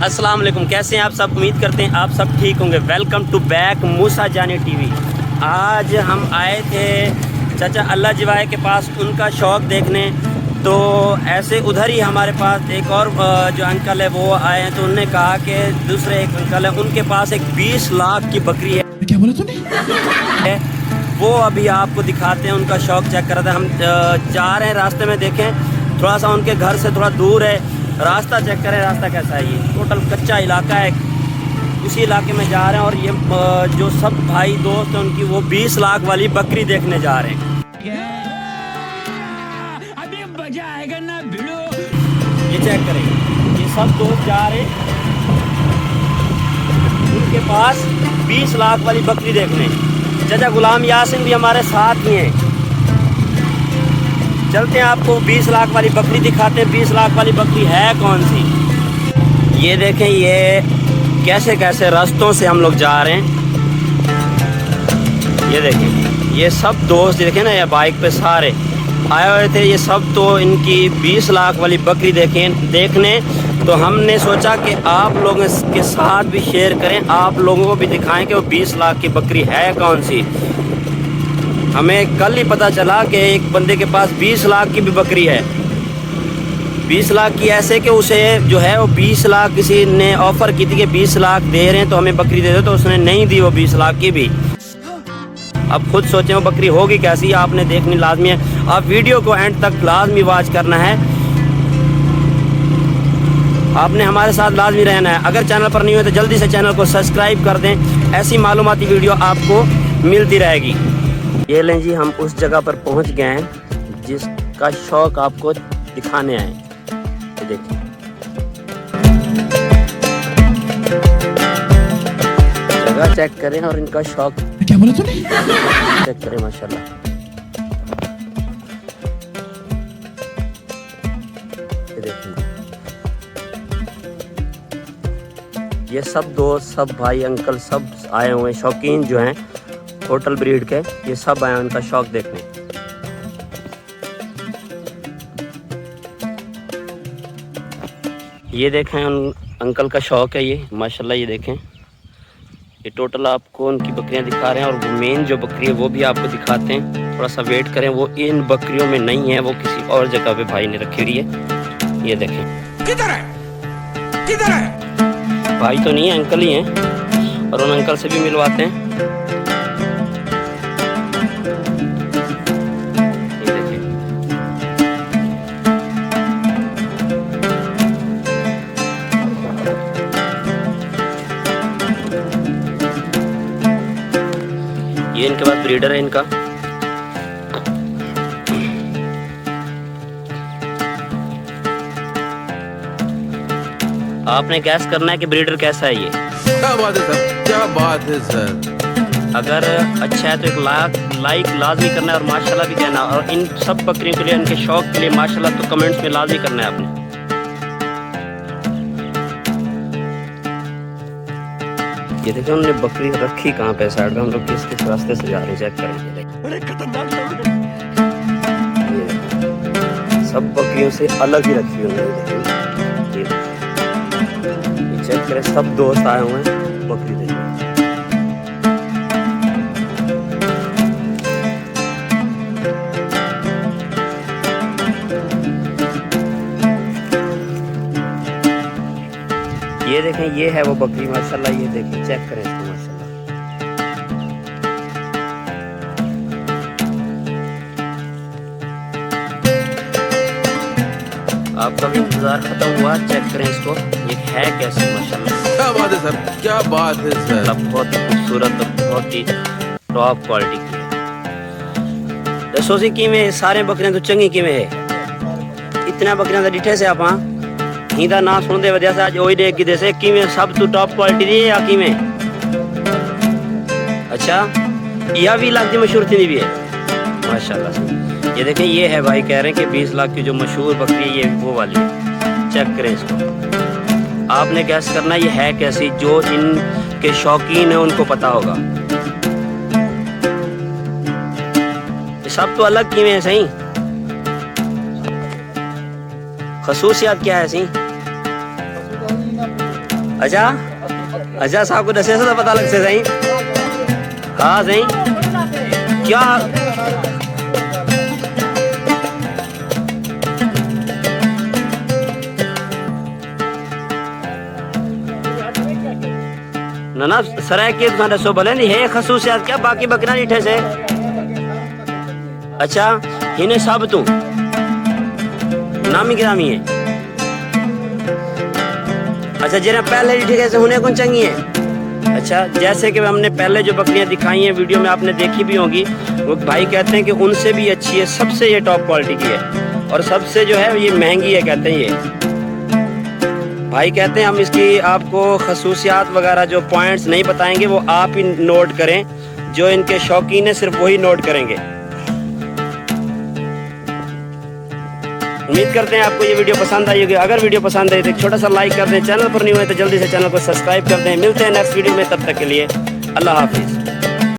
अस्सलाम वालेकुम, कैसे हैं आप सब। उम्मीद करते हैं आप सब ठीक होंगे। वेलकम टू बैक मूसा जानी टीवी। आज हम आए थे चाचा अल्लाह जिवाए के पास उनका शौक़ देखने। तो ऐसे उधर ही हमारे पास एक और जो अंकल है वो आए हैं। तो उन्होंने कहा कि दूसरे एक अंकल है उनके पास एक 20 लाख की बकरी है। क्या बोला तूने? वो अभी आपको दिखाते हैं। उनका शौक़ चेक कर रहे थे। हम जा रहे हैं, रास्ते में देखें थोड़ा सा उनके घर से थोड़ा दूर है। रास्ता चेक करें, रास्ता कैसा है। ये टोटल कच्चा इलाका है। उसी इलाके में जा रहे हैं और ये जो सब भाई दोस्त हैं उनकी वो 20 लाख वाली बकरी देखने जा रहे हैं। अभी मजा आएगा ना भिड़ो। ये चेक करें, ये सब दोस्त जा रहे हैं उनके पास 20 लाख वाली बकरी देखने। चाचा गुलाम यासिन भी हमारे साथ ही हैं। चलते हैं, आपको 20 लाख वाली बकरी दिखाते हैं। 20 लाख वाली बकरी है कौन सी। ये देखें, ये कैसे कैसे रास्तों से हम लोग जा रहे हैं। ये देखें, ये सब दोस्त देखें ना, ये बाइक पे सारे आए हुए थे। ये सब तो इनकी 20 लाख वाली बकरी देखने। तो हमने सोचा कि आप लोगों के साथ भी शेयर करें, आप लोगों को भी दिखाएं कि वो 20 लाख की बकरी है कौन सी। हमें कल ही पता चला कि एक बंदे के पास 20 लाख की भी बकरी है। 20 लाख की ऐसे कि उसे जो है वो 20 लाख किसी ने ऑफ़र की थी कि 20 लाख दे रहे हैं तो हमें बकरी दे दो, तो उसने नहीं दी वो 20 लाख की भी। अब खुद सोचें वो बकरी होगी कैसी, आपने देखनी लाजमी है। आप वीडियो को एंड तक लाजमी वॉच करना है। आपने हमारे साथ लाजमी रहना है। अगर चैनल पर नहीं हो तो जल्दी से चैनल को सब्सक्राइब कर दें। ऐसी मालूमाती वीडियो आपको मिलती रहेगी। ये लें जी, हम उस जगह पर पहुंच गए हैं जिसका शौक आपको दिखाने आए। ये देखिए, जगह चेक करें और इनका शौक क्या बोला तूने? चेक करें। माशाल्लाह, ये देखिए, ये सब दोस्त, सब भाई, अंकल सब आए हुए हैं। शौकीन जो हैं होटल ब्रीड के, ये सब आए उनका शौक देखने। ये देखें, उन अंकल का शौक है ये माशाल्लाह। ये देखें, ये टोटल आपको उनकी बकरियां दिखा रहे हैं। और वो मेन जो बकरी है वो भी आपको दिखाते हैं। थोड़ा सा वेट करें, वो इन बकरियों में नहीं है, वो किसी और जगह पे भाई ने रखी हुई है। ये देखें, किधर है? किधर है? भाई तो नहीं है, अंकल ही हैं। और उन अंकल से भी मिलवाते हैं। ये इनके पास ब्रीडर है इनका। आपने गैस करना है कि ब्रीडर कैसा है ये। क्या बात है सर, क्या बात है सर। अगर अच्छा है तो एक लाइक लाजमी करना है और माशाल्लाह भी कहना। और इन सब बकरियों के लिए, उनके शौक के लिए माशाल्लाह तो कमेंट्स में लाजमी करना है आपने। ये देखिए, उन्होंने बकरी रखी कहाँ पे साइड में। हम लोग किस रास्ते से जा रहे हैं, चेक करेंगे। सब बकरियों से अलग ही रखी हुई है। ये चेक करें, सब दोस्त आए हुए हैं बकरी देखने। ये देखें, ये है वो बकरी माशाल्लाह। ये देखें, चेक करें इसको माशाल्लाह। आपका भी इंतजार खत्म हुआ, चेक करें इसको। ये है कैसे माशाल्लाह। क्या बात है सर, क्या बात है सर। बहुत ही खूबसूरत और बहुत ही टॉप क्वालिटी की है। दसोसी की में सारे बकरियां तो चंगी की में है। इतना बकरियां तो डिठे से आप हीदा ना सुनते वजह से आज वही देख की जैसे की में सब तो टॉप क्वालिटी दी है या की में। अच्छा, यह 20 लाख की मशहूर थी भी है माशाल्लाह से। ये देखें, ये है भाई कह रहे हैं कि 20 लाख की जो मशहूर बकरी है ये वो वाली है। चेक करें इसको। आपने गैस करना ये है कैसी, जो इनके शौकीन है उनको पता होगा। ये सब तो अलग की में है सही। खसूसियात क्या है सी? अच्छा अच्छा साहब को दसे तो पता लग से सही हाँ सही क्या ना सराय के दुकान दसो भले नहीं है खसूसियात क्या बाकी बकरा नहीं ठे से अच्छा इन्हें सब तू नामी गिरामी है अच्छा जरा पहले ठीक है होने कौन चंगी है अच्छा जैसे कि हमने पहले जो बकरियां दिखाई हैं वीडियो में आपने देखी भी होंगी वो भाई कहते हैं कि उनसे भी अच्छी है सबसे ये टॉप क्वालिटी की है और सबसे जो है ये महंगी है कहते हैं ये भाई कहते हैं हम इसकी आपको खसूसियात वगैरह जो पॉइंट्स नहीं बताएंगे वो आप ही नोट करें जो इनके शौकीन है सिर्फ वही नोट करेंगे उम्मीद करते हैं आपको ये वीडियो पसंद आई होगी अगर वीडियो पसंद आई तो एक छोटा सा लाइक कर दें चैनल पर नहीं हुए तो जल्दी से चैनल को सब्सक्राइब कर दें मिलते हैं नेक्स्ट वीडियो में तब तक के लिए अल्लाह हाफिज़।